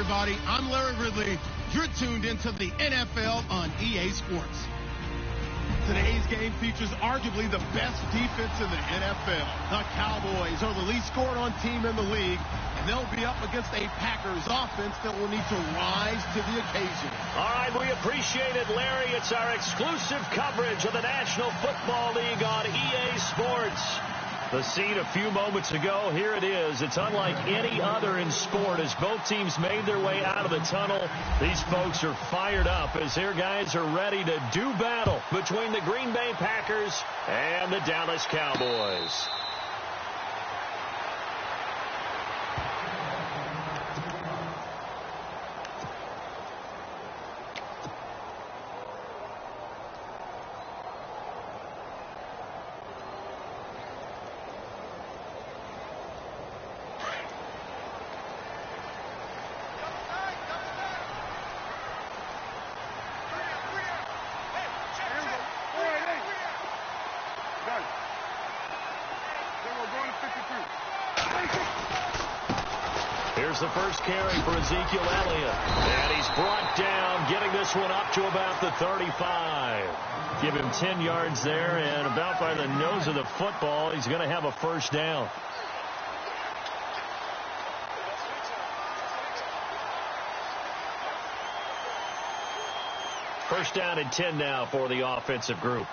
everybody. I'm Larry Ridley. You're tuned into the NFL on EA Sports. Today's game features arguably the best defense in the NFL. The Cowboys are the least scored on team in the league, and they'll be up against a Packers offense that will need to rise to the occasion. All right, we appreciate it, Larry. It's our exclusive coverage of the National Football League on EA Sports. The scene a few moments ago, here it is. It's unlike any other in sport as both teams made their way out of the tunnel. These folks are fired up as their guys are ready to do battle between the Green Bay Packers and the Dallas Cowboys. Here's the first carry for Ezekiel Elliott. And he's brought down, getting this one up to about the 35. Give him 10 yards there, and about by the nose of the football, he's going to have a first down. First down and 10 now for the offensive group.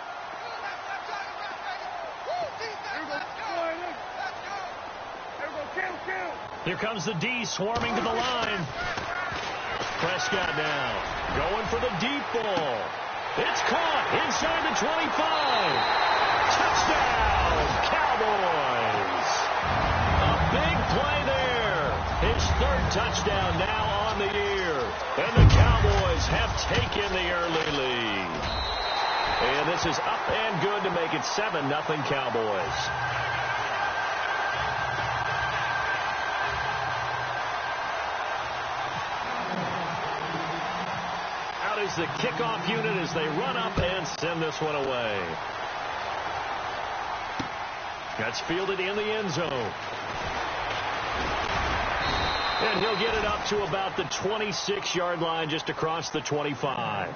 Here comes the D swarming to the line. Prescott now going for the deep ball. It's caught inside the 25. Touchdown, Cowboys. A big play there. His third touchdown now on the year. And the Cowboys have taken the early lead. And this is up and good to make it 7-0 Cowboys. Is the kickoff unit as they run up and send this one away. That's fielded in the end zone. And he'll get it up to about the 26-yard line, just across the 25.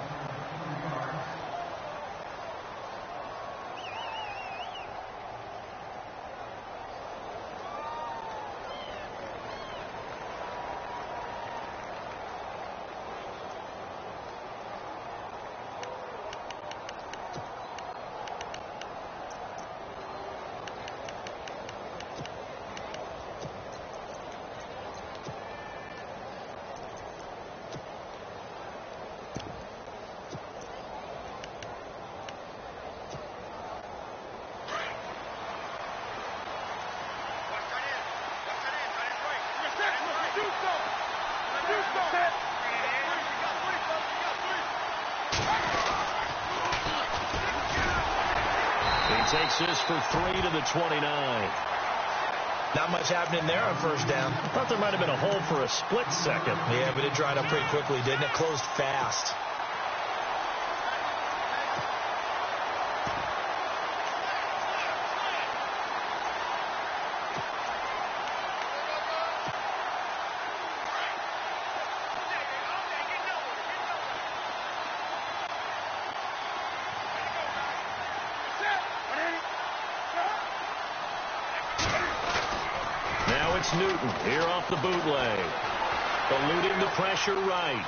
Takes this for 3 to the 29. Not much happening there on first down. Thought there might have been a hole for a split second. Yeah, but it dried up pretty quickly, didn't it? Closed fast. It's Newton here off the bootleg. Eluding the pressure right.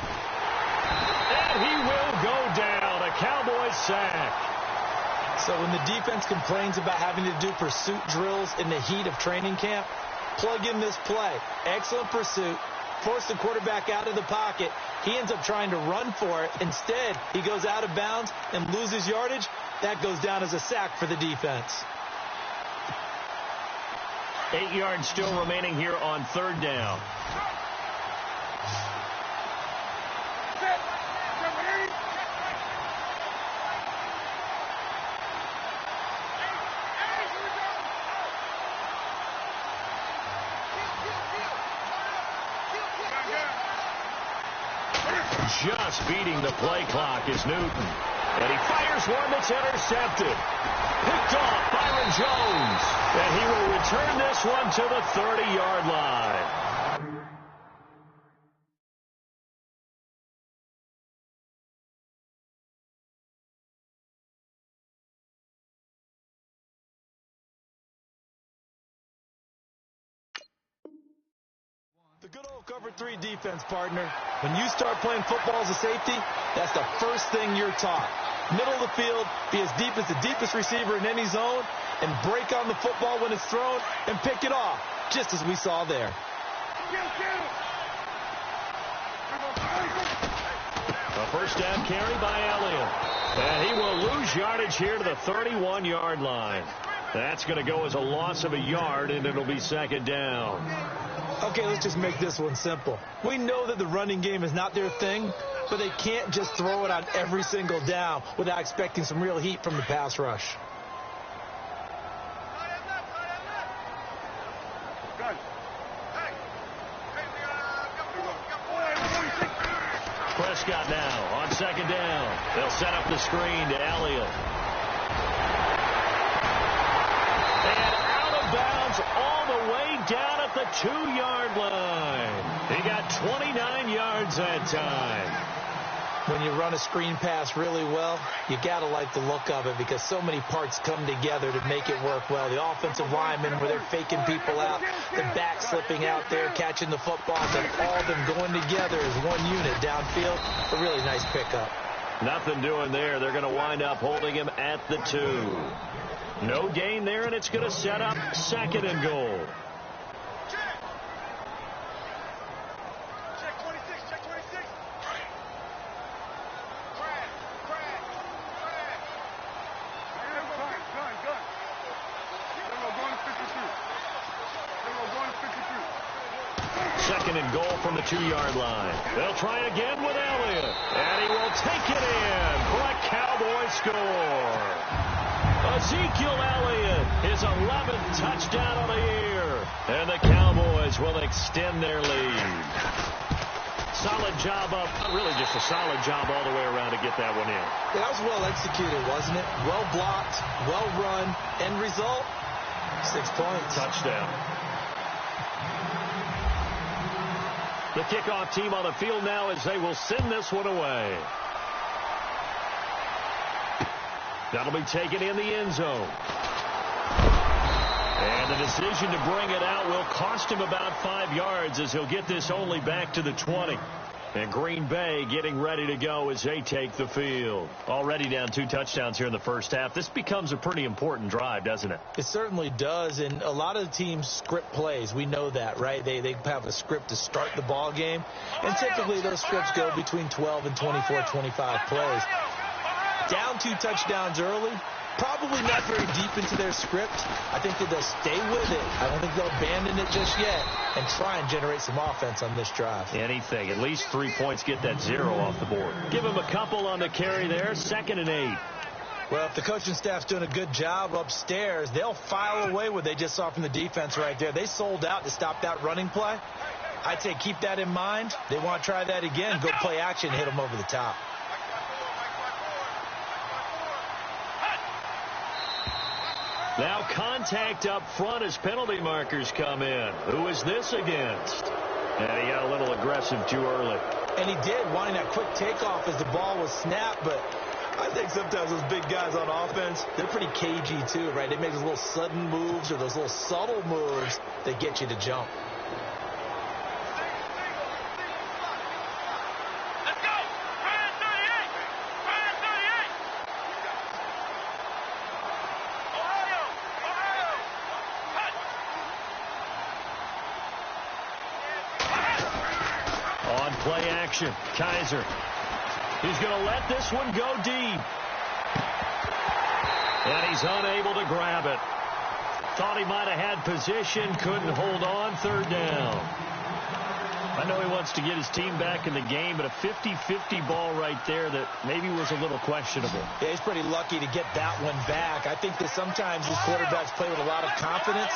And he will go down. A Cowboys sack. So when the defense complains about having to do pursuit drills in the heat of training camp, plug in this play. Excellent pursuit. Force the quarterback out of the pocket. He ends up trying to run for it. Instead, he goes out of bounds and loses yardage. That goes down as a sack for the defense. 8 yards still remaining here on third down. Just beating the play clock is Newton. And he fires one that's intercepted. Picked off Byron Jones. And he will return this one to the 30-yard line. good old cover 3 defense, partner. When you start playing football as a safety, that's the first thing you're taught. Middle of the field, be as deep as the deepest receiver in any zone, and break on the football when it's thrown and pick it off, just as we saw there. A first down carry by Elliott. And he will lose yardage here to the 31-yard line. That's going to go as a loss of a yard, and it'll be second down. Okay, let's just make this one simple. We know that the running game is not their thing, but they can't just throw it on every single down without expecting some real heat from the pass rush. Prescott now on second down. They'll set up the screen to Elliott. And out of bounds all the way down at the 2-yard line. He got 29 yards that time. When you run a screen pass really well, you got to like the look of it because so many parts come together to make it work well. The offensive linemen, where they're faking people out, the back slipping out there, catching the football, and all of them going together as one unit downfield. A really nice pickup. Nothing doing there. They're going to wind up holding him at the 2. No gain there, and it's going to set up second and goal. Second and goal from the 2-yard line. They'll try again with Elliott. And he will take it in for a Cowboy score. Ezekiel Elliott, his 11th touchdown of the year. And the Cowboys will extend their lead. Solid job up, really just a solid job all the way around to get that one in. That was well executed, wasn't it? Well blocked, well run. End result, 6 points. Touchdown. The kickoff team on the field now as they will send this one away. That'll be taken in the end zone. And the decision to bring it out will cost him about 5 yards as he'll get this only back to the 20. And Green Bay getting ready to go as they take the field. Already down 2 touchdowns here in the first half. This becomes a pretty important drive, doesn't it? It certainly does, and a lot of the teams script plays. We know that, right? They have a script to start the ball game, and typically those scripts go between 12 and 24, 25 plays. Down 2 touchdowns early, probably not very deep into their script. I think that they'll stay with it. I don't think they'll abandon it just yet and try and generate some offense on this drive. Anything. At least 3 points, get that 0 off the board. Give him a couple on the carry there. 2nd and 8. Well, if the coaching staff's doing a good job upstairs, they'll file away what they just saw from the defense right there. They sold out to stop that running play. I'd say keep that in mind. They want to try that again. Go play action, hit them over the top. Now contact up front as penalty markers come in. Who is this against? And he got a little aggressive too early. And he did, wanting that quick takeoff as the ball was snapped, but I think sometimes those big guys on offense, they're pretty cagey too, right? They make those little sudden moves or those little subtle moves that get you to jump. Play action. Kaiser. He's going to let this one go deep. And he's unable to grab it. Thought he might have had position. Couldn't hold on. 3rd down. I know he wants to get his team back in the game, but a 50-50 ball right there that maybe was a little questionable. Yeah, he's pretty lucky to get that one back. I think that sometimes these quarterbacks play with a lot of confidence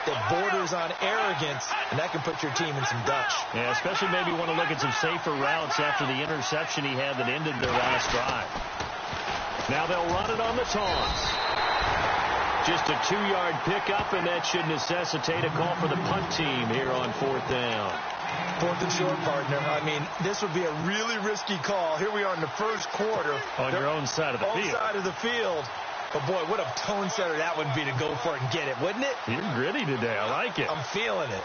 that borders on arrogance, and that can put your team in some Dutch. Yeah, especially maybe want to look at some safer routes after the interception he had that ended their last drive. Now they'll run it on the toss. Just a 2-yard pickup, and that should necessitate a call for the punt team here on 4th down. 4th and short, partner. I mean, this would be a really risky call. Here we are in the first quarter. On your own side of the field. Own side of the field. But, boy, what a tone setter that would be to go for it and get it, wouldn't it? You're gritty today. I like it. I'm feeling it.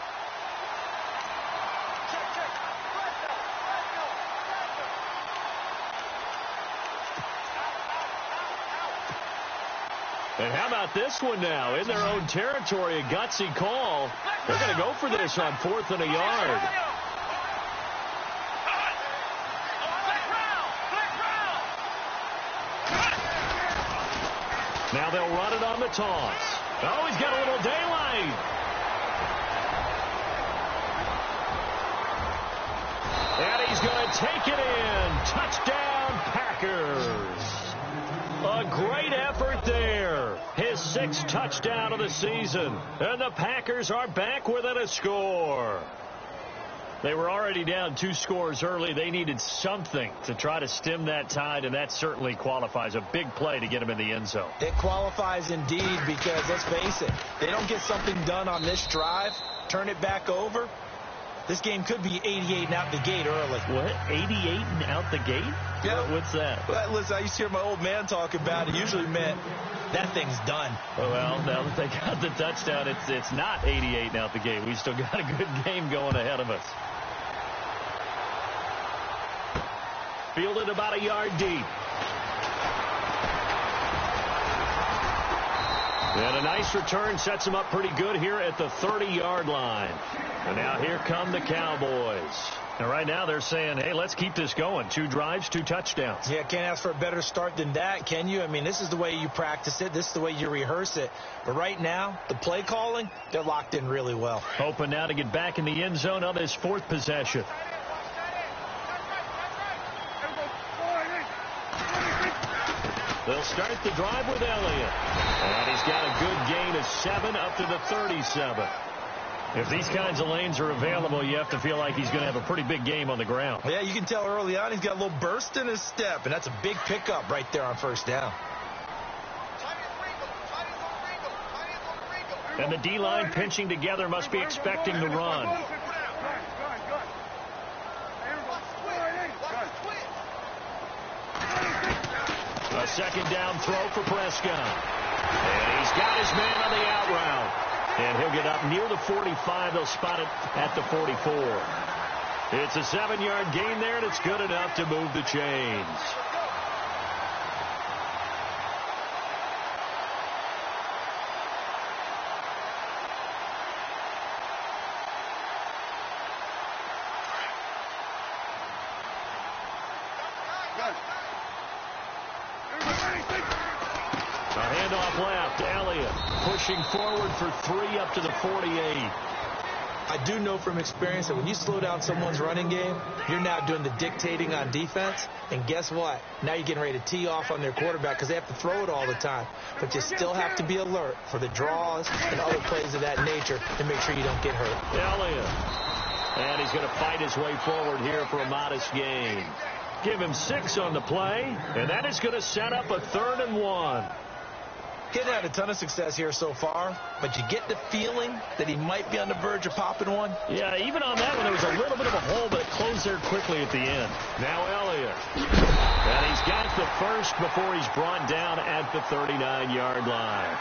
And how about this one now? In their own territory, a gutsy call. They're going to go for this on 4th and a yard. Now they'll run it on the toss. Oh, he's got a little daylight. And he's going to take it in. Touchdown, Packers. A great effort there. His 6th touchdown of the season. And the Packers are back within a score. They were already down 2 scores early. They needed something to try to stem that tide, and that certainly qualifies. A big play to get him in the end zone. It qualifies indeed because, let's face it, they don't get something done on this drive, turn it back over. This game could be 88 and out the gate early. What? 88 and out the gate? Yeah. What's that? Well, listen, I used to hear my old man talk about it. Usually meant that thing's done. Well, now that they got the touchdown, it's not 88 and out the gate. We still got a good game going ahead of us. Fielded about a yard deep. And a nice return sets him up pretty good here at the 30-yard line. And now here come the Cowboys. And right now they're saying, hey, let's keep this going. 2 drives, 2 touchdowns. Yeah, can't ask for a better start than that, can you? I mean, this is the way you practice it. This is the way you rehearse it. But right now, the play calling, they're locked in really well. Hoping now to get back in the end zone on this 4th possession. They'll start the drive with Elliott. And he's got a good gain of 7 up to the 37. If these kinds of lanes are available, you have to feel like he's going to have a pretty big game on the ground. Yeah, you can tell early on he's got a little burst in his step, and that's a big pickup right there on 1st down. And the D-line pinching together must be expecting the run. A 2nd down throw for Prescott. And he's got his man on the out route. And he'll get up near the 45. They'll spot it at the 44. It's a 7-yard gain there, and it's good enough to move the chains. A handoff left. Elliott pushing forward for 3 up to the 48. I do know from experience that when you slow down someone's running game, you're now doing the dictating on defense. And guess what? Now you're getting ready to tee off on their quarterback because they have to throw it all the time. But you still have to be alert for the draws and other plays of that nature to make sure you don't get hurt. Elliott. And he's going to fight his way forward here for a modest gain. Give him 6 on the play, and that is going to set up a 3rd and 1. He hasn't had a ton of success here so far, but you get the feeling that he might be on the verge of popping one. Yeah, even on that one, there was a little bit of a hole, but it closed there quickly at the end. Now Elliott. And he's got the 1st before he's brought down at the 39-yard line.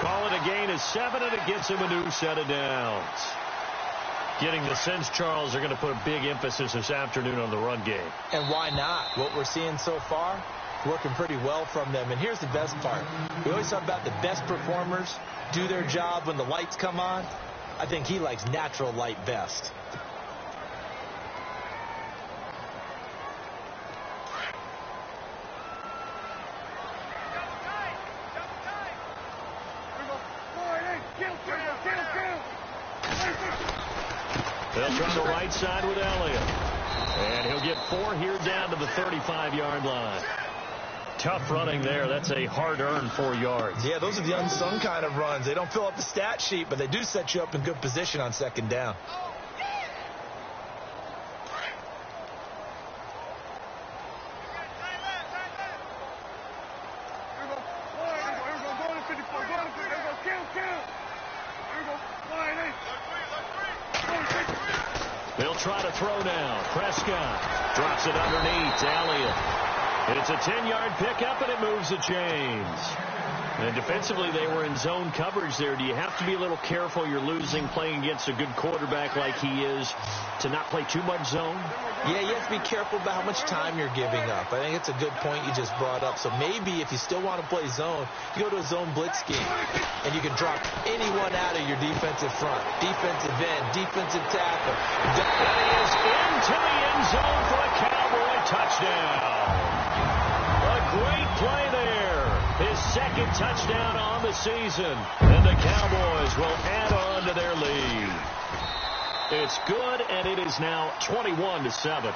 Call it a gain of 7, and it gets him a new set of downs. Getting the sense, Charles, they're going to put a big emphasis this afternoon on the run game. And why not? What we're seeing so far, working pretty well from them. And here's the best part. We always talk about the best performers do their job when the lights come on. I think he likes natural light best. They'll try the right side with Elliott. And he'll get 4 here down to the 35-yard line. Tough running there. That's a hard-earned 4 yards. Yeah, those are the unsung kind of runs. They don't fill up the stat sheet, but they do set you up in good position on 2nd down. They'll try to throw now. Prescott drops it underneath to Elliott. It's a 10-yard pickup, and it moves the chains. And defensively, they were in zone coverage there. Do you have to be a little careful? You're losing playing against a good quarterback like he is to not play too much zone? Yeah, you have to be careful about how much time you're giving up. I think it's a good point you just brought up. So maybe if you still want to play zone, you go to a zone blitz scheme, and you can drop anyone out of your defensive front. Defensive end, defensive tackle. That is into the end zone for a Cowboy touchdown. A great play there. His second touchdown on the season. And the Cowboys will add on to their lead. It's good, and it is now 21-7.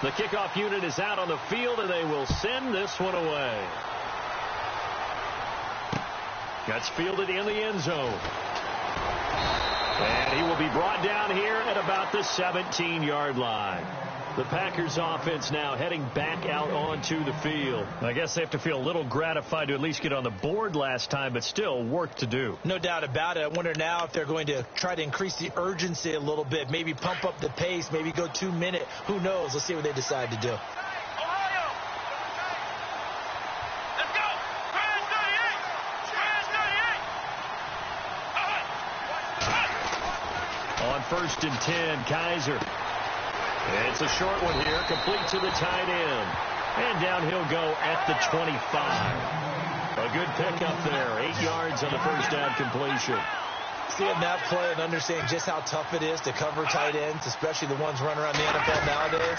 The kickoff unit is out on the field, and they will send this one away. Gets fielded in the end zone. And he will be brought down here at about the 17-yard line. The Packers offense now heading back out onto the field. I guess they have to feel a little gratified to at least get on the board last time, but still work to do. No doubt about it. I wonder now if they're going to try to increase the urgency a little bit, maybe pump up the pace, maybe go 2 minute. Who knows? Let's see what they decide to do. On 1st and 10, Kaiser. It's a short one here, complete to the tight end. And down he'll go at the 25. A good pickup there, 8 yards on the first down completion. Seeing that play and understanding just how tough it is to cover tight ends, especially the ones running around the NFL nowadays,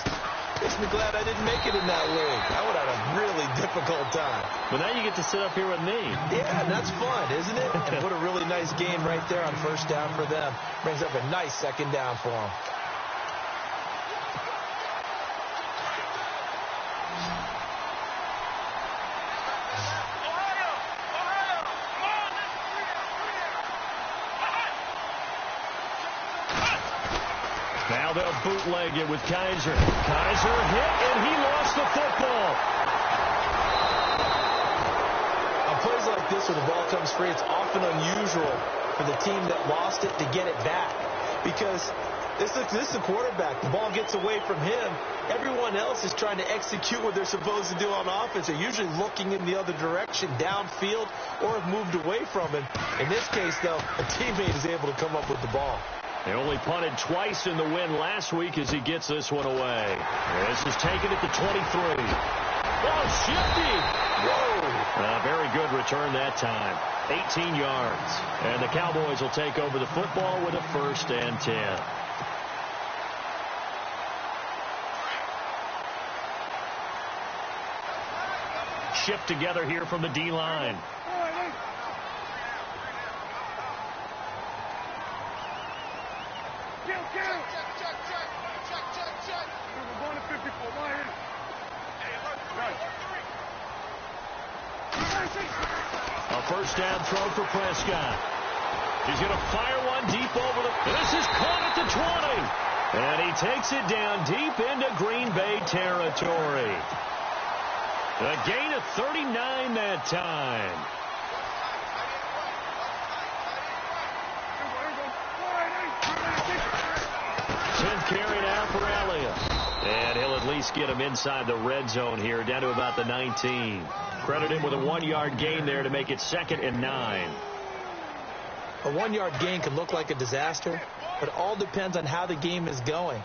makes me glad I didn't make it in that league. I would have had a really difficult time. But now you get to sit up here with me. Yeah, that's fun, isn't it? And what a really nice game right there on first down for them. Brings up a nice second down for them. Now they'll bootleg it with Kaiser. Kaiser hit, and he lost the football. On plays like this where the ball comes free, it's often unusual for the team that lost it to get it back. Because this is the quarterback. The ball gets away from him. Everyone else is trying to execute what they're supposed to do on offense. They're usually looking in the other direction, downfield, or have moved away from him. In this case, though, a teammate is able to come up with the ball. They only punted twice in the win last week as he gets this one away. This is taken at the 23. Oh, shifty. Whoa. Very good return that time. 18 yards. And the Cowboys will take over the football with a 1st and 10. Shift together here from the D-line. A first down throw for Prescott. He's going to fire one deep over the... This is caught at the 20. And he takes it down deep into Green Bay territory. A gain of 39 that time. Carry now for Elliott. And he'll at least get him inside the red zone here, down to about the 19. Credit him with a 1-yard gain there to make it 2nd and 9. A 1-yard gain can look like a disaster, but it all depends on how the game is going.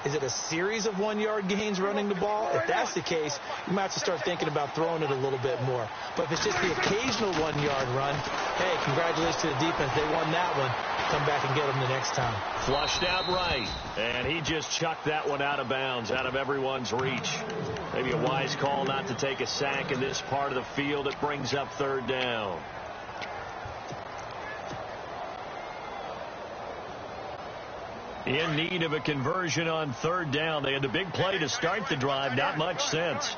Is it a series of 1-yard gains running the ball? If that's the case, you might have to start thinking about throwing it a little bit more. But if it's just the occasional 1-yard run, hey, congratulations to the defense. They won that one. Come back and get them the next time. Flushed out right, and he just chucked that one out of bounds, out of everyone's reach. Maybe a wise call not to take a sack in this part of the field. It brings up 3rd down. In need of a conversion on 3rd down. They had the big play to start the drive. Not much sense.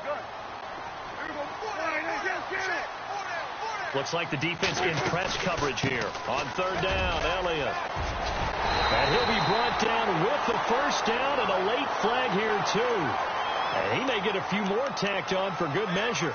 Looks like the defense in press coverage here. On 3rd down, Elliott. And he'll be brought down with the 1st down and a late flag here, too. And he may get a few more tacked on for good measure.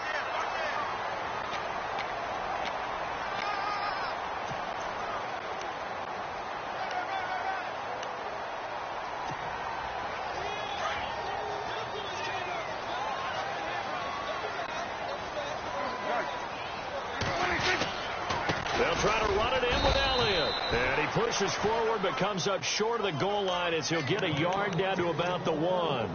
try to run it in with Elliott. And he pushes forward but comes up short of the goal line as he'll get a yard down to about the 1.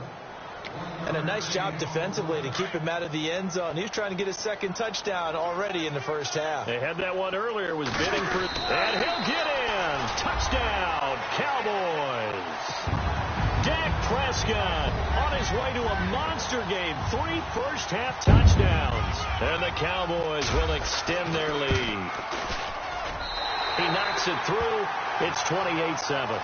And a nice job defensively to keep him out of the end zone. He's trying to get his second touchdown already in the first half. They had that one earlier, was bidding for it. And he'll get in. Touchdown, Cowboys. Dak Prescott on his way to a monster game. 3 first-half touchdowns. And the Cowboys will extend their lead. He knocks it through. It's 28-7.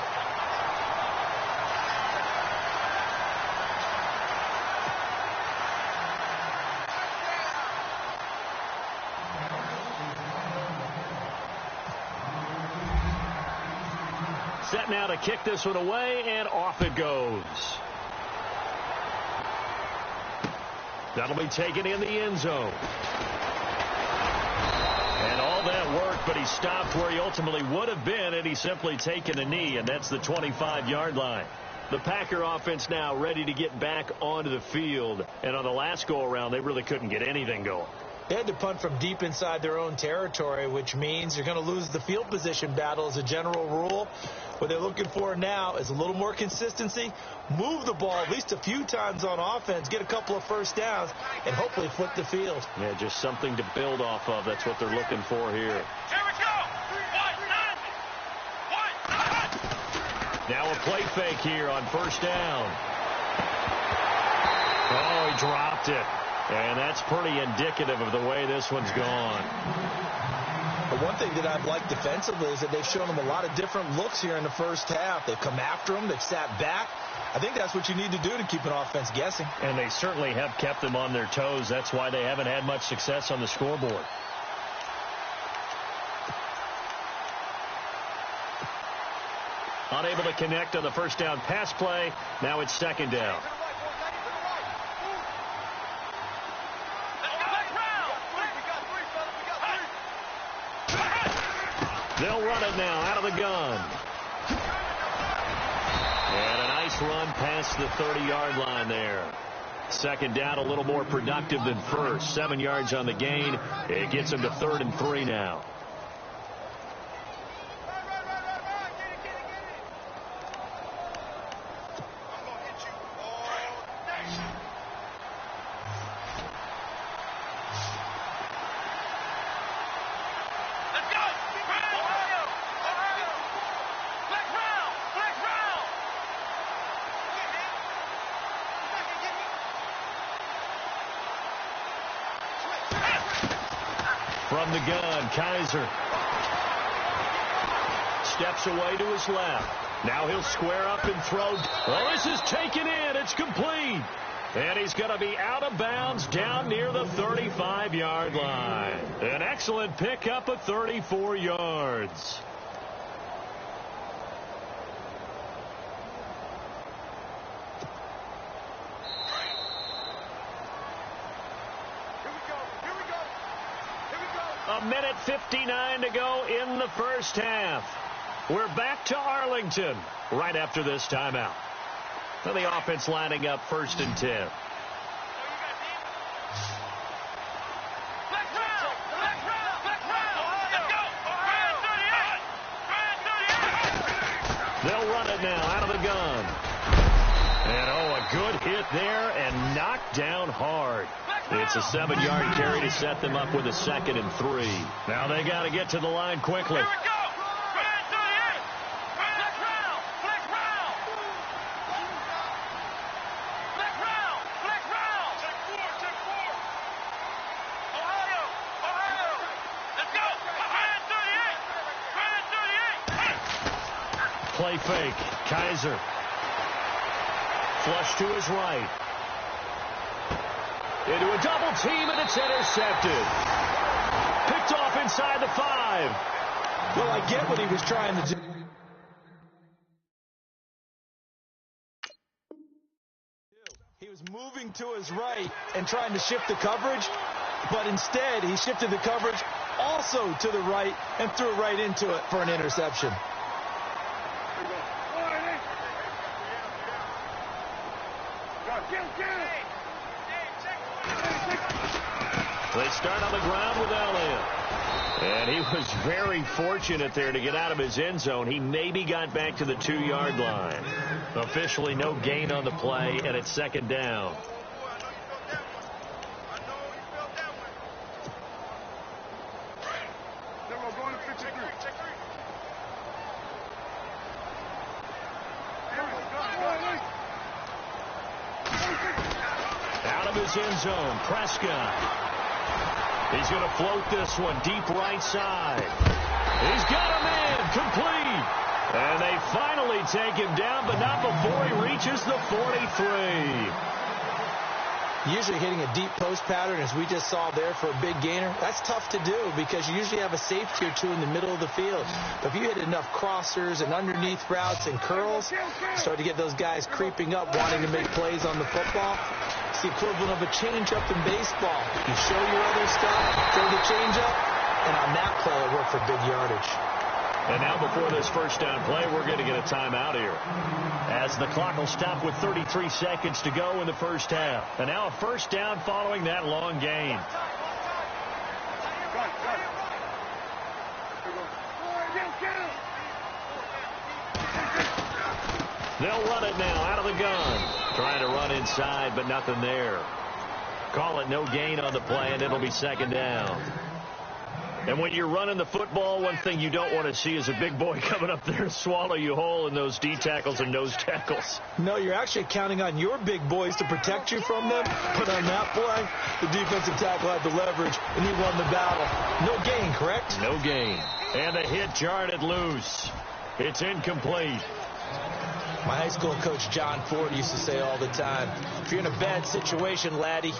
Set now to kick this one away, and off it goes. That'll be taken in the end zone. And all that work, but he stopped where he ultimately would have been, and he's simply taken a knee, and that's the 25-yard line. The Packer offense now ready to get back onto the field, and on the last go-around, they really couldn't get anything going. They had to punt from deep inside their own territory, which means you're going to lose the field position battle as a general rule. What they're looking for now is a little more consistency, move the ball at least a few times on offense, get a couple of first downs, and hopefully flip the field. Yeah, just something to build off of. That's what they're looking for here. Here we go. Now a play fake here on first down. Oh, he dropped it. And that's pretty indicative of the way this one's gone. But one thing that I've liked defensively is that they've shown them a lot of different looks here in the first half. They've come after them. They've sat back. I think that's what you need to do to keep an offense guessing. And they certainly have kept them on their toes. That's why they haven't had much success on the scoreboard. Unable to connect on the first down pass play. Now it's second down. They'll run it now out of the gun. And a nice run past the 30-yard line there. Second down, a little more productive than first. 7 yards on the gain. It gets them to 3rd and 3 now. From the gun, Kaiser steps away to his left. Now he'll square up and throw. Oh, this is taken in. It's complete. And he's going to be out of bounds down near the 35-yard line. An excellent pickup of 34 yards. A minute 59 to go in the first half. We're back to Arlington right after this timeout. So the offense lining up 1st and 10. They'll run it now out of the gun. And a good hit there and knocked down hard. It's a 7-yard carry to set them up with a 2nd and 3. Now they got to get to the line quickly. Here we go. Play fake. Kaiser. Flush to his right. Into a double team, and it's intercepted. Picked off inside the 5. Well, I get what he was trying to do. He was moving to his right and trying to shift the coverage, but instead he shifted the coverage also to the right and threw right into it for an interception. They start on the ground with Elliott. And he was very fortunate there to get out of his end zone. He maybe got back to the 2-yard line. Officially no gain on the play, and it's second down. Out of his end zone, Prescott. He's going to float this one deep right side. He's got a man complete. And they finally take him down, but not before he reaches the 43. Usually hitting a deep post pattern, as we just saw there for a big gainer, that's tough to do because you usually have a safety or two in the middle of the field. But if you hit enough crossers and underneath routes and curls, you start to get those guys creeping up, wanting to make plays on the football. It's the equivalent of a changeup in baseball. You show your other stuff, throw the changeup, and on that play it worked for big yardage. And now before this first down play, we're going to get a timeout here, as the clock will stop with 33 seconds to go in the first half. And now a first down following that long gain. They'll run it now out of the gun. Trying to run inside, but nothing there. Call it no gain on the play, and it'll be second down. And when you're running the football, one thing you don't want to see is a big boy coming up there to swallow you whole in those D tackles and nose tackles. No, you're actually counting on your big boys to protect you from them. But on that play, the defensive tackle had the leverage, and he won the battle. No gain, correct? No gain. And the hit jarred it loose. It's incomplete. My high school coach, John Ford, used to say all the time, if you're in a bad situation, laddie,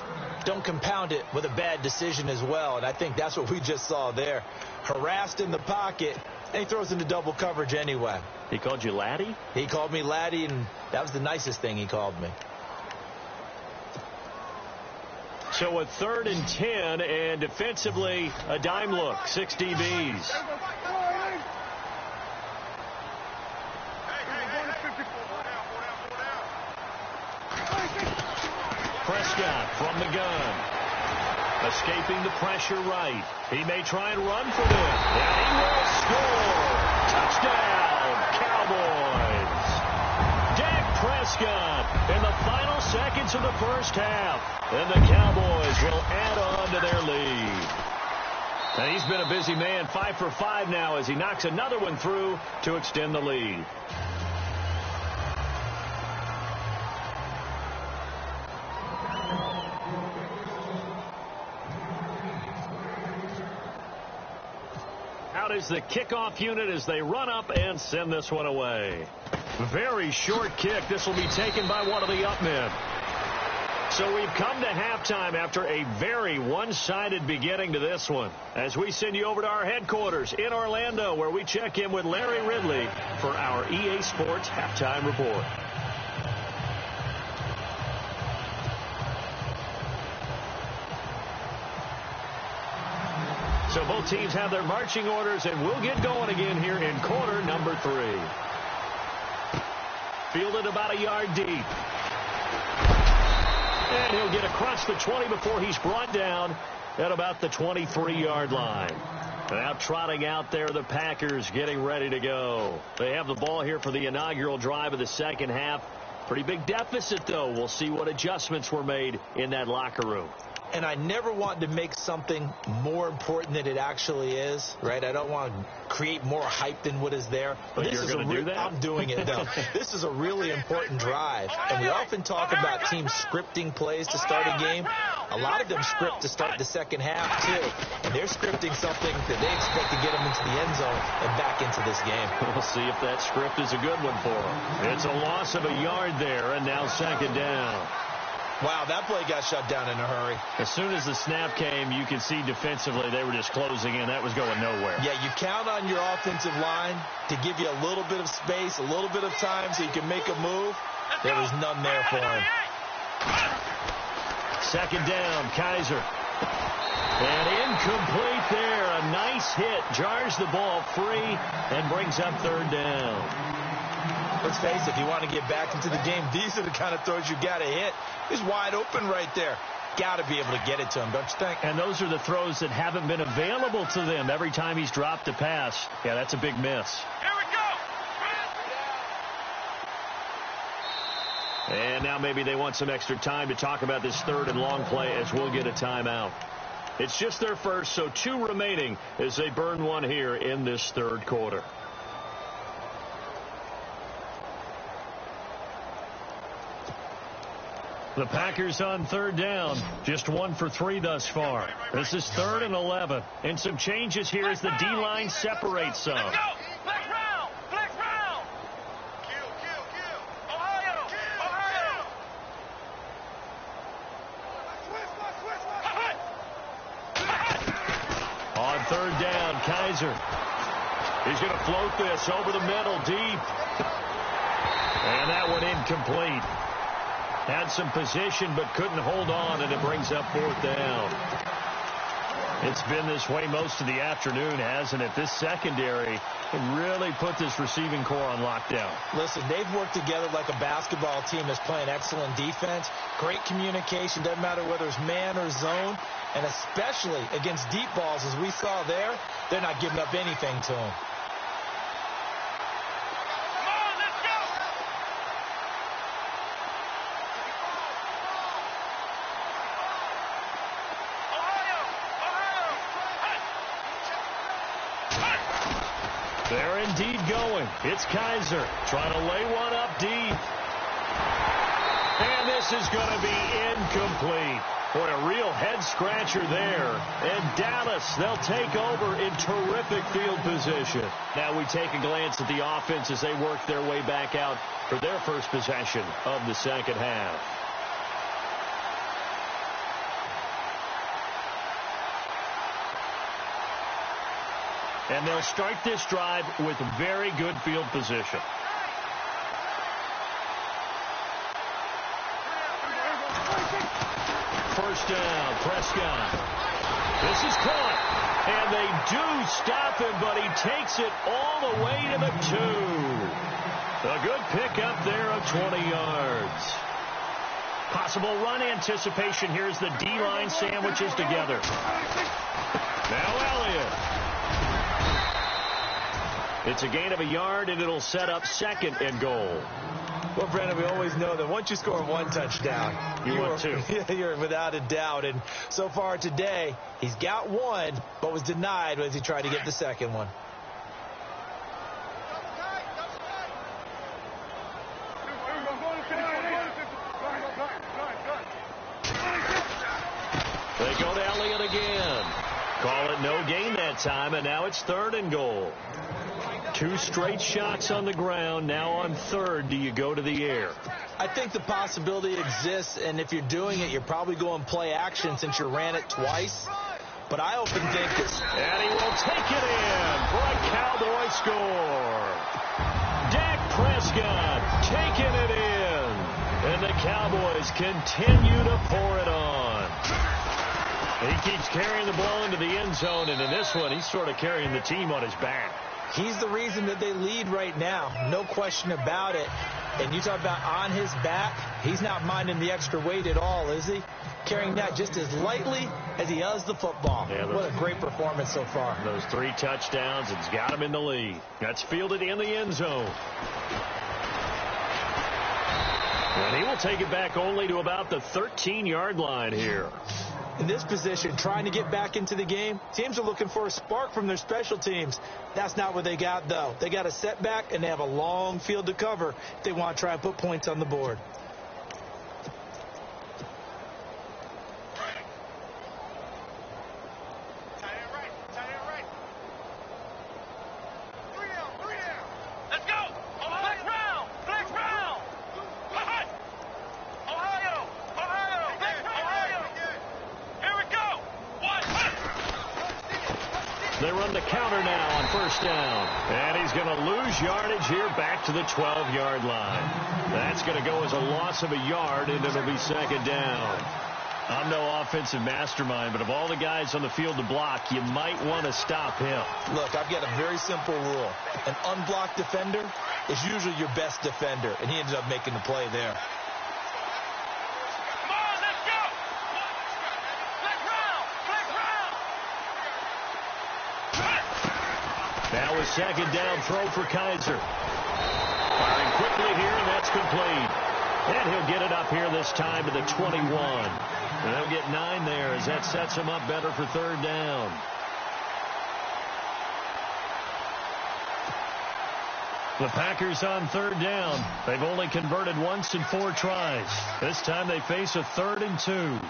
don't compound it with a bad decision as well. And I think that's what we just saw there. Harassed in the pocket, and he throws into double coverage anyway. He called you laddie? He called me laddie, and that was the nicest thing he called me. So a 3rd and 10, and defensively a dime look, 6 DBs. Prescott from the gun. Escaping the pressure right. He may try and run for this. And he will score. Touchdown, Cowboys. Dak Prescott in the final seconds of the first half. And the Cowboys will add on to their lead. And he's been a busy man, 5 for 5 now as he knocks another one through to extend the lead. Is the kickoff unit as they run up and send this one away. Very short kick. This will be taken by one of the up men. So we've come to halftime after a very one-sided beginning to this one, as we send you over to our headquarters in Orlando, where we check in with Larry Ridley for our EA Sports Halftime Report. So both teams have their marching orders, and we'll get going again here in quarter number 3. Fielded about a yard deep. And he'll get across the 20 before he's brought down at about the 23-yard line. Now trotting out there, the Packers getting ready to go. They have the ball here for the inaugural drive of the second half. Pretty big deficit, though. We'll see what adjustments were made in that locker room. And I never want to make something more important than it actually is, right? I don't want to create more hype than what is there. But you're going to do that? I'm doing it, though. This is a really important drive. And we often talk about teams scripting plays to start a game. A lot of them script to start the second half, too. And they're scripting something that they expect to get them into the end zone and back into this game. We'll see if that script is a good one for them. It's a loss of a yard there, and now second down. Wow, that play got shut down in a hurry. As soon as the snap came, you could see defensively they were just closing in. That was going nowhere. Yeah, you count on your offensive line to give you a little bit of space, a little bit of time so you can make a move. There was none there for him. Second down, Kaiser. And incomplete there. A nice hit. Jars the ball free and brings up third down. Let's face it, if you want to get back into the game, these are the kind of throws you got to hit. He's wide open right there. Got to be able to get it to him, don't you think? And those are the throws that haven't been available to them every time he's dropped a pass. Yeah, that's a big miss. Here we go. And now maybe they want some extra time to talk about this third and long play as we'll get a timeout. It's just their first, so 2 remaining as they burn one here in this third quarter. The Packers on third down, just 1 for 3 thus far. This is 3rd and 11, and some changes here as the D-line separates some. Let's go. Flex round. Flex round. Kill. Ohio. On third down, Kaiser. He's going to float this over the middle, deep. And that one incomplete. Had some position but couldn't hold on, and it brings up 4th down. It's been this way most of the afternoon, hasn't it? This secondary really put this receiving core on lockdown. Listen, they've worked together like a basketball team that's playing excellent defense. Great communication, doesn't matter whether it's man or zone. And especially against deep balls, as we saw there, they're not giving up anything to them. They're indeed going. It's Kaiser trying to lay one up deep. And this is going to be incomplete. Boy, a real head-scratcher there. And Dallas, they'll take over in terrific field position. Now we take a glance at the offense as they work their way back out for their first possession of the second half. And they'll start this drive with very good field position. First down, Prescott. This is caught. And they do stop him, but he takes it all the way to the 2. A good pickup there of 20 yards. Possible run anticipation here as the D-line sandwiches together. Now Elliott. It's a gain of a yard, and it'll set up 2nd and goal. Well, Brandon, we always know that once you score 1 touchdown, you're without a doubt. And so far today, he's got 1, but was denied as he tried to get the second one. They go to Elliott again. Call it no gain that time, and now it's 3rd and goal. 2 straight shots on the ground. Now on 3rd, do you go to the air? I think the possibility exists, and if you're doing it, you're probably going play action since you ran it twice. But I often think this. And he will take it in for a Cowboy score. Dak Prescott taking it in. And the Cowboys continue to pour it on. He keeps carrying the ball into the end zone, and in this one, he's sort of carrying the team on his back. He's the reason that they lead right now. No question about it. And you talk about on his back, he's not minding the extra weight at all, is he? Carrying that just as lightly as he does the football. Yeah, what a great performance so far. Those 3 touchdowns, it's got him in the lead. That's fielded in the end zone. And he will take it back only to about the 13-yard line here. In this position, trying to get back into the game, teams are looking for a spark from their special teams. That's not what they got, though. They got a setback, and they have a long field to cover if they want to try and put points on the board. They run the counter now on first down. And he's going to lose yardage here back to the 12-yard line. That's going to go as a loss of a yard, and it'll be second down. I'm no offensive mastermind, but of all the guys on the field to block, you might want to stop him. Look, I've got a very simple rule. An unblocked defender is usually your best defender, and he ended up making the play there. Come on, let's go. Flex round. Now a second down throw for Kaiser. Firing quickly here, and that's complete. And he'll get it up here this time to the 21. And they'll get 9 there as that sets him up better for third down. The Packers on third down. They've only converted once in 4 tries. This time they face a 3rd and 2. Come on,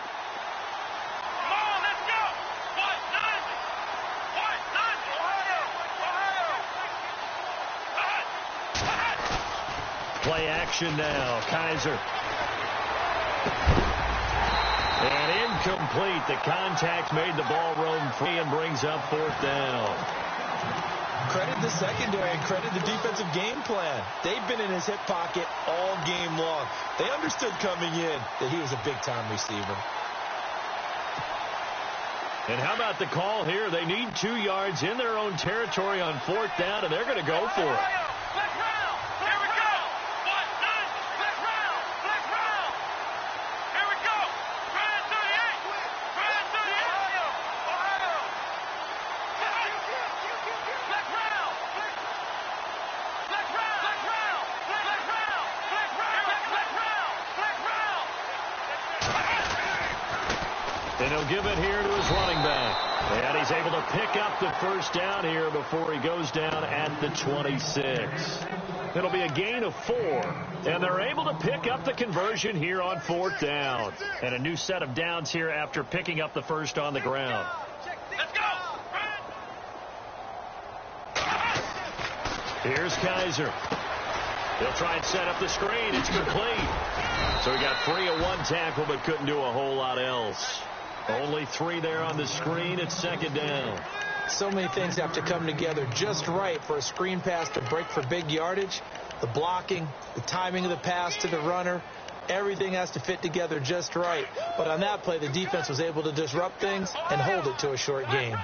let's go. Ohio. Play action now. Kaiser. And incomplete. The contact made the ball roam free and brings up 4th down. Credit the secondary and credit the defensive game plan. They've been in his hip pocket all game long. They understood coming in that he was a big-time receiver. And how about the call here? They need 2 yards in their own territory on 4th down, and they're going to go for it. Flex round. Here we go. Flex round. Here we go. Brand 38. Ohio. Flex round. And he'll give it here to his running back. And he's able to pick up the first down here before he goes down at the 26. It'll be a gain of 4. And they're able to pick up the conversion here on 4th down. And a new set of downs here after picking up the first on the ground. Let's go. Here's Kaiser. He'll try and set up the screen. It's complete. So he got free of 1 tackle but couldn't do a whole lot else. Only 3 there on the screen. It's 2nd down. So many things have to come together just right for a screen pass to break for big yardage. The blocking, the timing of the pass to the runner, everything has to fit together just right. But on that play, the defense was able to disrupt things and hold it to a short game.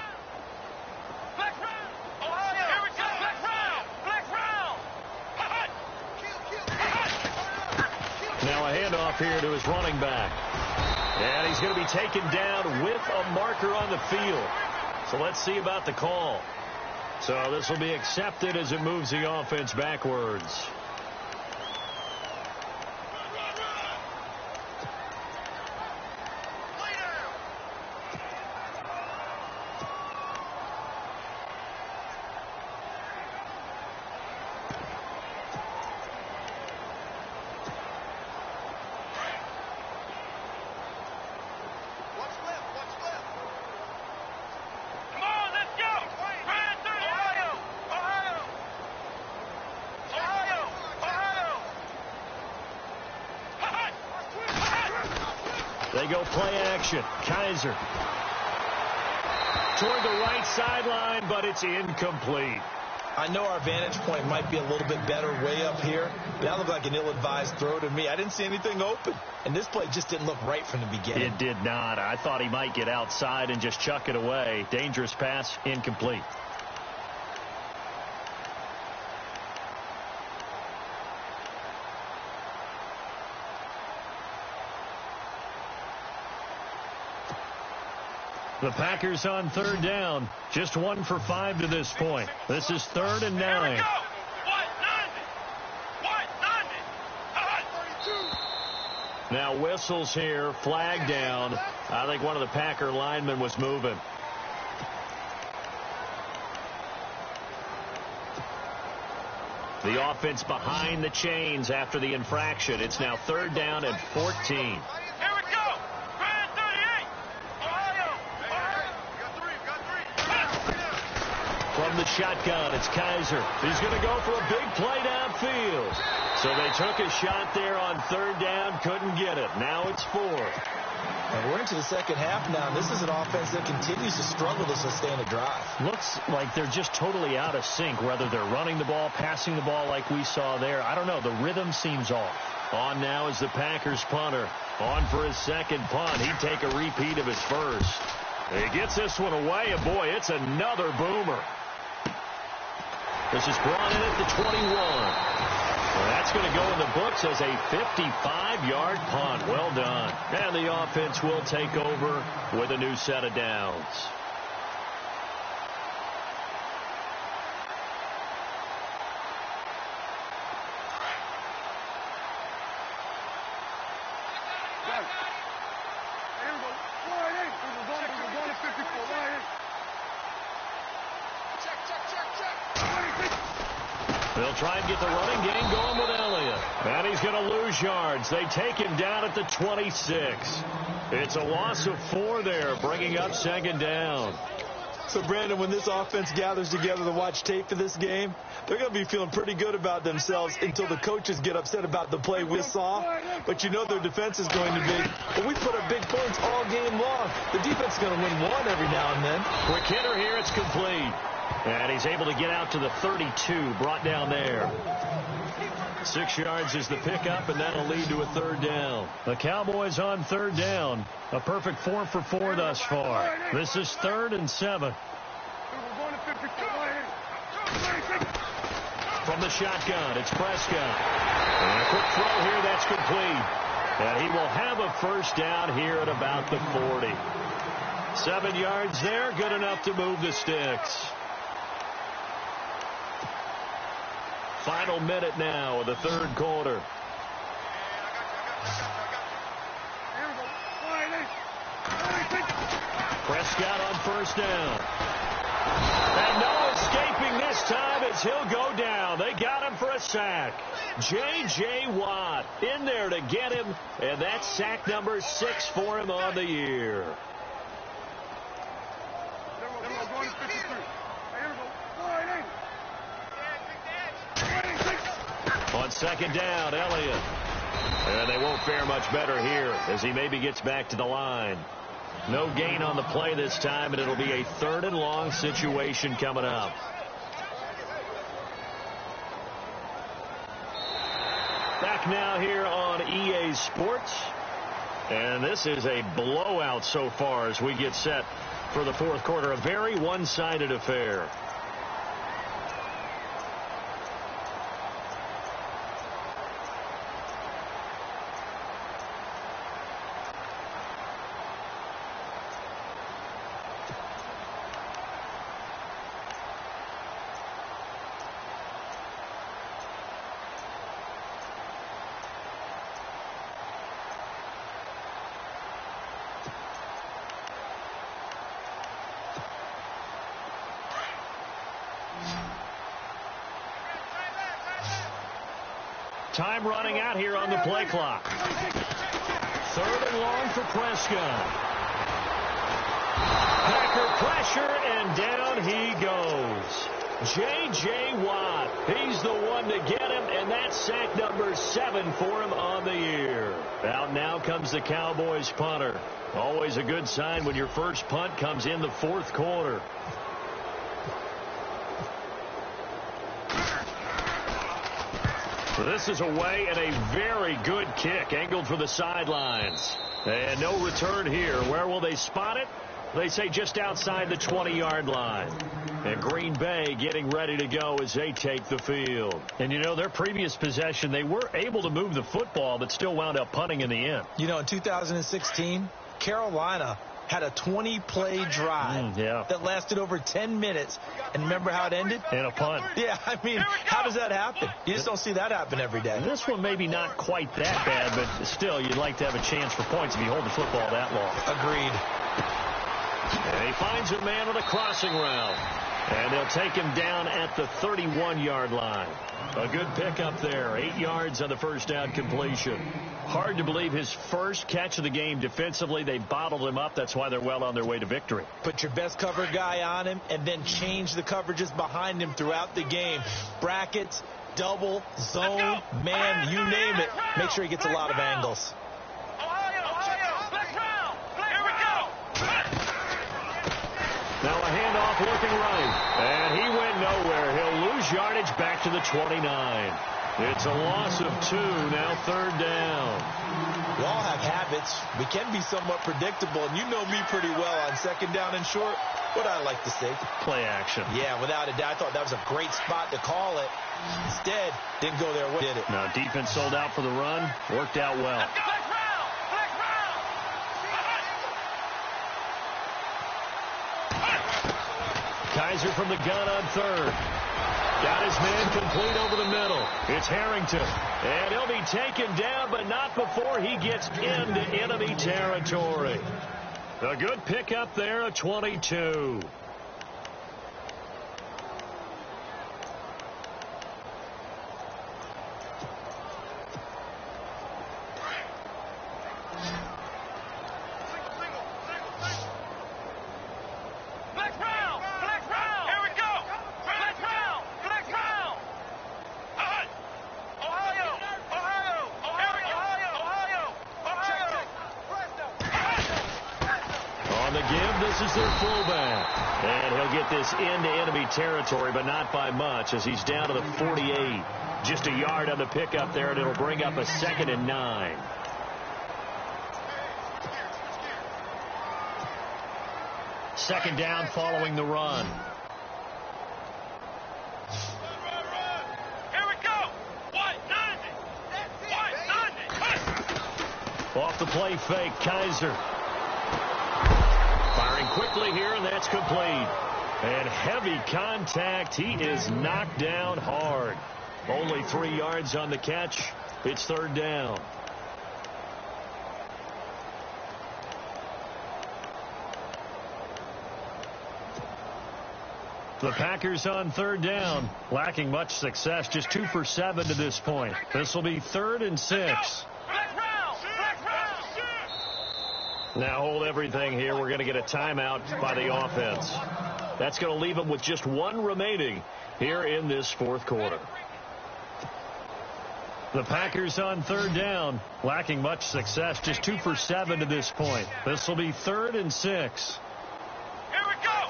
Flex round. Ohio. Here we go. Flex round. Now a handoff here to his running back. And he's going to be taken down with a marker on the field. So let's see about the call. So this will be accepted as it moves the offense backwards. They go play action. Kaiser toward the right sideline, but it's incomplete. I know our vantage point might be a little bit better way up here, but that looked like an ill-advised throw to me. I didn't see anything open, and this play just didn't look right from the beginning. It did not. I thought he might get outside and just chuck it away. Dangerous pass, incomplete. The Packers on 3rd down. Just 1 for 5 to this point. This is 3rd and 9. Now whistles here. Flag down. I think one of the Packer linemen was moving. The offense behind the chains after the infraction. It's now 3rd down and 14. From the shotgun, it's Kaiser. He's going to go for a big play downfield. So they took a shot there on 3rd down, couldn't get it. Now it's 4. And we're into the second half now. This is an offense that continues to struggle to sustain a drive. Looks like they're just totally out of sync, whether they're running the ball, passing the ball like we saw there. I don't know. The rhythm seems off. On now is the Packers punter. On for his second punt. He'd take a repeat of his first. He gets this one away, and boy, it's another boomer. This is brought in at the 21. Well, that's going to go in the books as a 55-yard punt. Well done. And the offense will take over with a new set of downs. They'll try and get the running game going with Elliott. And he's going to lose yards. They take him down at the 26. It's a loss of 4 there, bringing up second down. So, Brandon, when this offense gathers together to watch tape for this game, they're going to be feeling pretty good about themselves until the coaches get upset about the play we saw. But you know their defense is going to be, well, we put up big points all game long. The defense is going to win one every now and then. Quick hitter here. It's complete. And he's able to get out to the 32, brought down there. 6 yards is the pickup, and that'll lead to a third down. The Cowboys on third down. A perfect 4 for 4 thus far. This is 3rd and 7. From the shotgun, it's Prescott. And a quick throw here, that's complete. And he will have a first down here at about the 40. 7 yards there, good enough to move the sticks. Final minute now of the third quarter. Prescott on first down. And no escaping this time as he'll go down. They got him for a sack. J.J. Watt in there to get him, and that's sack number 6 for him on the year. On second down, Elliott. And they won't fare much better here as he maybe gets back to the line. No gain on the play this time, and it'll be a 3rd and long situation coming up. Back now here on EA Sports. And this is a blowout so far as we get set for the fourth quarter. A very one-sided affair. Time running out here on the play clock. 3rd and long for Prescott. Packer pressure, and down he goes. J.J. Watt, he's the one to get him, and that's sack number 7 for him on the year. Out now comes the Cowboys punter. Always a good sign when your first punt comes in the fourth quarter. This is away, and a very good kick angled for the sidelines. And no return here. Where will they spot it? They say just outside the 20-yard line. And Green Bay getting ready to go as they take the field. And, you know, their previous possession, they were able to move the football, but still wound up punting in the end. You know, in 2016, Carolina had a 20-play drive that lasted over 10 minutes. And remember how it ended? In a punt. Yeah, I mean, how does that happen? You just don't see that happen every day. This one maybe not quite that bad, but still, you'd like to have a chance for points if you hold the football that long. Agreed. And he finds a man on a crossing route. And they'll take him down at the 31-yard line. A good pickup there. 8 yards on the first down completion. Hard to believe his first catch of the game defensively. They bottled him up. That's why they're well on their way to victory. Put your best cover guy on him and then change the coverages behind him throughout the game. Brackets, double, zone, man, you name it. Make sure he gets a lot of angles. Now a handoff looking right. And he went nowhere. He'll lose yardage back to the 29. It's a loss of 2, now third down. We all have habits. We can be somewhat predictable, and you know me pretty well on second down and short. What I like to say? Play action. Yeah, without a doubt. I thought that was a great spot to call it. Instead, didn't go there. What did it? Now, defense sold out for the run. Worked out well. Kaiser from the gun on third. Got his man complete over the middle. It's Harrington. And he'll be taken down, but not before he gets into enemy territory. A good pickup there, a 22. This is their fullback. And he'll get this into enemy territory, but not by much, as he's down to the 48. Just a yard on the pickup there, and it'll bring up a 2nd and 9. Second down following the run. Here we go. Off the play fake, Kaiser. Firing quickly here, and that's complete. And heavy contact. He is knocked down hard. Only 3 yards on the catch. It's third down. The Packers on third down, lacking much success, just 2 for 7 to this point. This will be 3rd and 6. Now hold everything here. We're going to get a timeout by the offense. That's going to leave them with just 1 remaining here in this fourth quarter. The Packers on third down, lacking much success, just 2 for 7 to this point. This will be 3rd and 6. Here we go.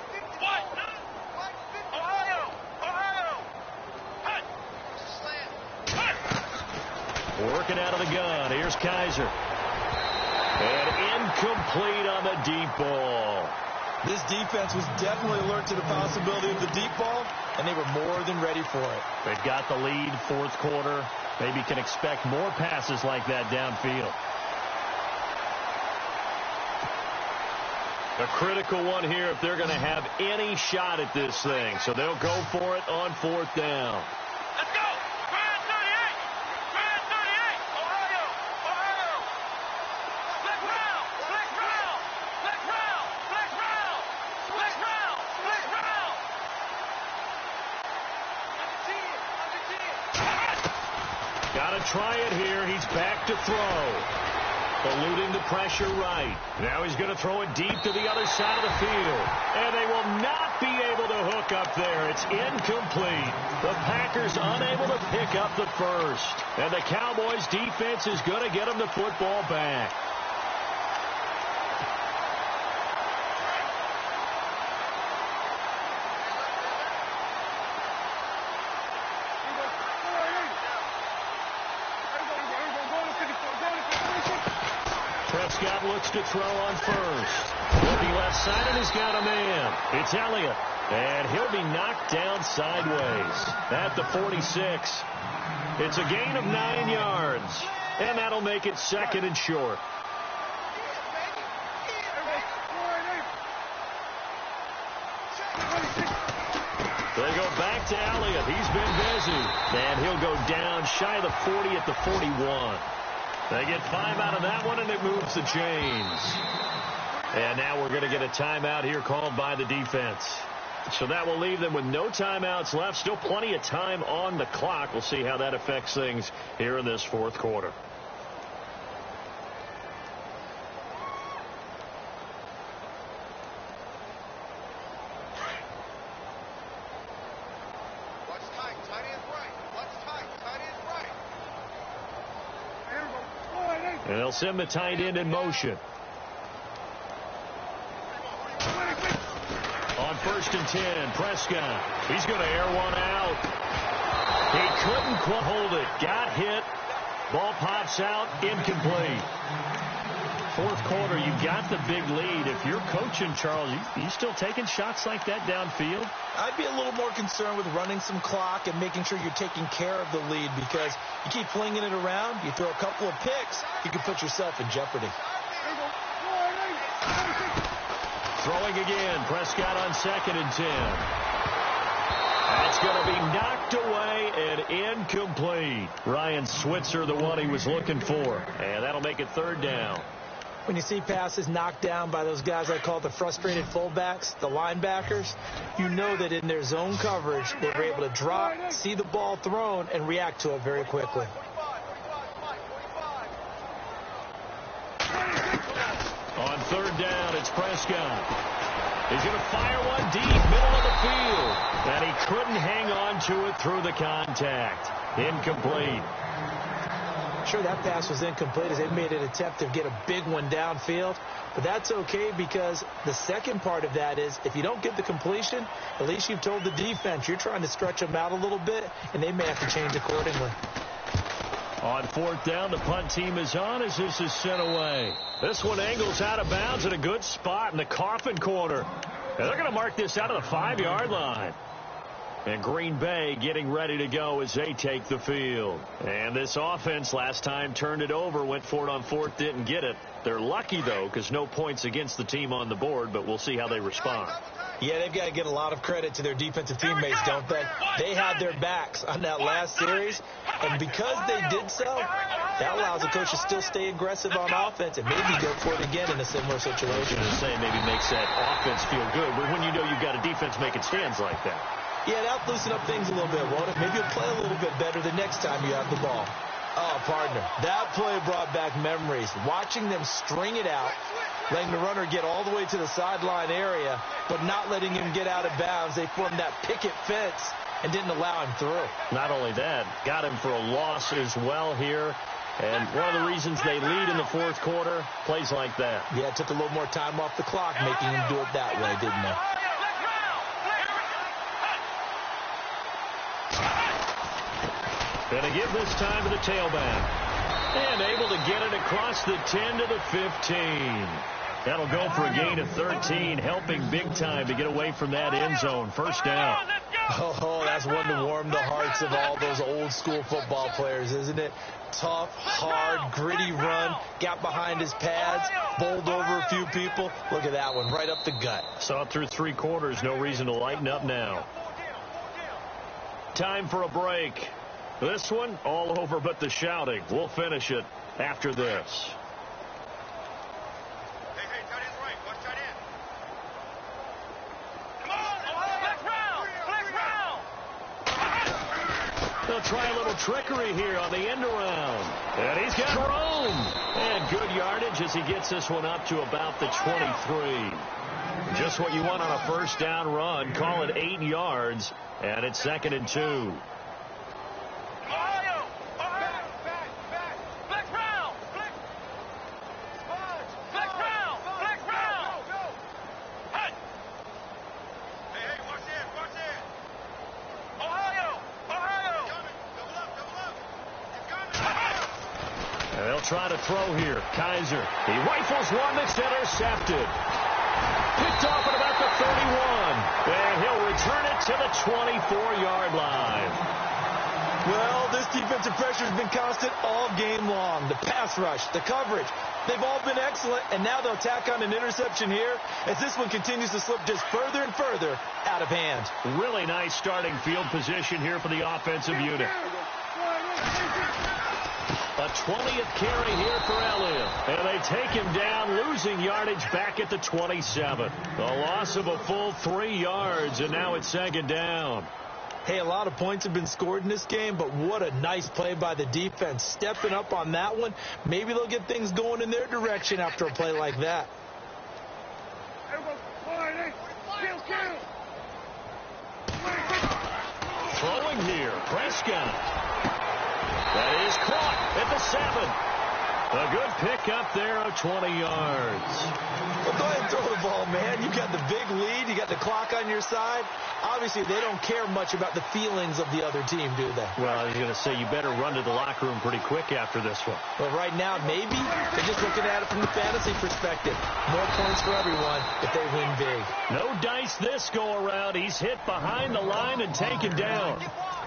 Working out of the gun. Here's Kaiser. And incomplete on the deep ball. This defense was definitely alert to the possibility of the deep ball, and they were more than ready for it. They've got the lead, fourth quarter. Maybe can expect more passes like that downfield. A critical one here if they're going to have any shot at this thing. So they'll go for it on 4th down. Let's go. Grand 38. Grand 38. Ohio. Flex round. Flex round. Flex round. Flex round. Flex round. Flex round. Got to try it here. He's back to throw. Eluding the pressure right. Now he's going to throw it deep to the other side of the field. And they will not be able to hook up there. It's incomplete. The Packers unable to pick up the first. And the Cowboys defense is going to get them the football back. Prescott looks to throw on first. Looking left side, and he's got a man. It's Elliott. And he'll be knocked down sideways at the 46. It's a gain of 9 yards. And that'll make it 2nd and short. They go back to Elliott. He's been busy. And he'll go down shy of the 40 at the 41. They get 5 out of that one, and it moves the chains. And now we're going to get a timeout here called by the defense. So that will leave them with no timeouts left. Still plenty of time on the clock. We'll see how that affects things here in this fourth quarter. And they'll send the tight end in motion. On 1st and 10, Prescott. He's going to air one out. He couldn't quite hold it. Got hit. Ball pops out. Incomplete. Fourth quarter, you've got the big lead. If you're coaching, Charles, you still taking shots like that downfield? I'd be a little more concerned with running some clock and making sure you're taking care of the lead, because you keep flinging it around, you throw a couple of picks, you can put yourself in jeopardy. Throwing again. Prescott on 2nd and 10. That's going to be knocked away and incomplete. Ryan Switzer, the one he was looking for. And that'll make it 3rd down. When you see passes knocked down by those guys I call the frustrated fullbacks, the linebackers, you know that in their zone coverage, they were able to drop, see the ball thrown, and react to it very quickly. On 3rd down, it's Prescott. He's going to fire one deep, middle of the field. And he couldn't hang on to it through the contact. Incomplete. Sure, that pass was incomplete as they made an attempt to get a big one downfield. But that's okay, because the second part of that is if you don't get the completion, at least you've told the defense you're trying to stretch them out a little bit, and they may have to change accordingly. On 4th down, the punt team is on as this is sent away. This one angles out of bounds at a good spot in the coffin corner. And they're going to mark this out of the 5-yard line. And Green Bay getting ready to go as they take the field. And this offense last time turned it over, went for it on 4th, didn't get it. They're lucky, though, because no points against the team on the board, but we'll see how they respond. Yeah, they've got to get a lot of credit to their defensive teammates, don't they? They had their backs on that last series, and because they did so, that allows the coach to still stay aggressive on offense and maybe go for it again in a similar situation. I was going to say maybe makes that offense feel good, but when you know you've got a defense making stands like that. Yeah, that'll loosen up things a little bit, won't it? Maybe you'll play a little bit better the next time you have the ball. Oh, partner, that play brought back memories. Watching them string it out, letting the runner get all the way to the sideline area, but not letting him get out of bounds. They formed that picket fence and didn't allow him through. Not only that, got him for a loss as well here. And one of the reasons they lead in the 4th quarter, plays like that. Yeah, it took a little more time off the clock, making him do it that way, didn't it? Going to give this time to the tailback. And able to get it across the 10 to the 15. That'll go for a gain of 13, helping big time to get away from that end zone. 1st down. Oh, that's one to warm the hearts of all those old school football players, isn't it? Tough, hard, gritty run. Got behind his pads, bowled over a few people. Look at that one, right up the gut. Saw it through 3 quarters. No reason to lighten up now. Time for a break. This one, all over but the shouting. We'll finish it after this. Hey, tight end's right. Watch tight end. Come on, flex round. They'll try a little trickery here on the end around. And he's got room. And good yardage as he gets this one up to about the 23. Just what you want on a 1st down run. Call it 8 yards. And it's 2nd and 2. Try to throw here. Kaiser. He rifles one that's intercepted. Picked off at about the 31. And he'll return it to the 24-yard line. Well, this defensive pressure has been constant all game long. The pass rush, the coverage, they've all been excellent. And now they'll tack on an interception here as this one continues to slip just further and further out of hand. Really nice starting field position here for the offensive unit. A 20th carry here for Elliott. And they take him down, losing yardage back at the 27. A loss of a full 3 yards, and now it's 2nd down. Hey, a lot of points have been scored in this game, but what a nice play by the defense. Stepping up on that one. Maybe they'll get things going in their direction after a play like that. Throwing here, Prescott. That is caught at the 7. A good pick up there of 20 yards. Well, go ahead and throw the ball, man. You got the big lead. You got the clock on your side. Obviously, they don't care much about the feelings of the other team, do they? Well, I was going to say, you better run to the locker room pretty quick after this one. Well, right now, maybe they're just looking at it from the fantasy perspective. More points for everyone if they win big. No dice this go-around. He's hit behind the line and taken down.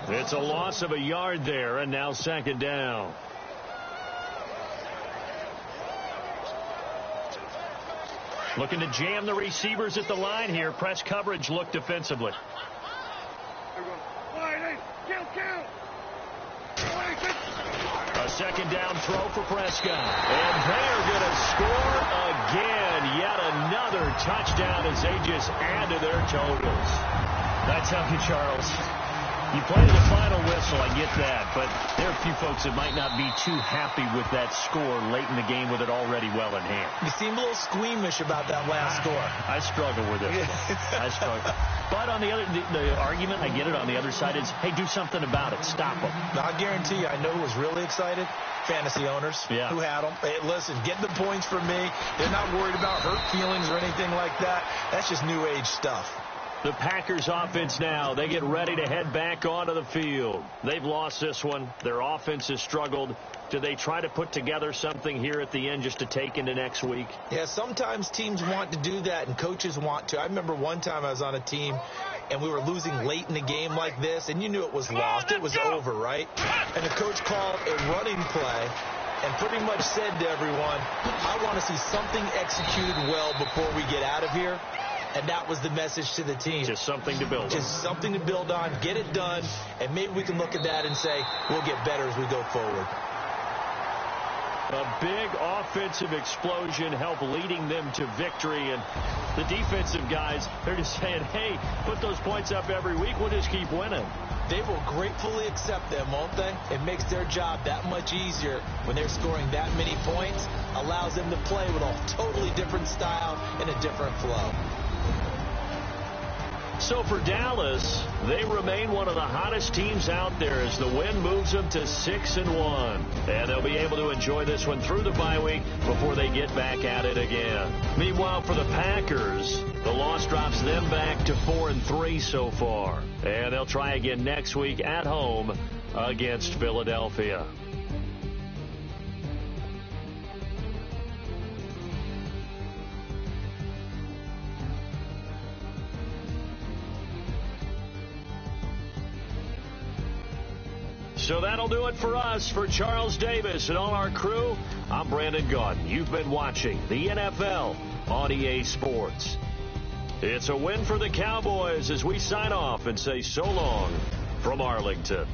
It's a loss of a yard there, and now second down. Looking to jam the receivers at the line here. Press coverage look defensively. A second down throw for Prescott. And they're going to score again. Yet another touchdown as they just add to their totals. I tell you, Charles, you play to the final whistle, I get that, but there are a few folks that might not be too happy with that score late in the game with it already well in hand. You seem a little squeamish about that last score. I struggle with it. I struggle. But on the other, the argument, I get it, on the other side is, hey, do something about it. Stop them. I guarantee you, I know who was really excited. Fantasy owners who had them. Hey, listen, get the points from me. They're not worried about hurt feelings or anything like that. That's just new age stuff. The Packers offense now, they get ready to head back onto the field. They've lost this one. Their offense has struggled. Do they try to put together something here at the end just to take into next week? Yeah, sometimes teams want to do that and coaches want to. I remember one time I was on a team and we were losing late in the game like this, and you knew it was lost. It was over, right? And the coach called a running play and pretty much said to everyone, I want to see something executed well before we get out of here. And that was the message to the team. Just something to build on. Just something to build on, get it done, and maybe we can look at that and say, we'll get better as we go forward. A big offensive explosion helped leading them to victory. And the defensive guys, they're just saying, hey, put those points up every week. We'll just keep winning. They will gratefully accept them, won't they? It makes their job that much easier when they're scoring that many points. Allows them to play with a totally different style and a different flow. So for Dallas, they remain one of the hottest teams out there as the win moves them to 6-1. And they'll be able to enjoy this one through the bye week before they get back at it again. Meanwhile, for the Packers, the loss drops them back to 4-3 so far. And they'll try again next week at home against Philadelphia. So that'll do it for us. For Charles Davis and all our crew, I'm Brandon Gaudin. You've been watching the NFL on EA Sports. It's a win for the Cowboys as we sign off and say so long from Arlington.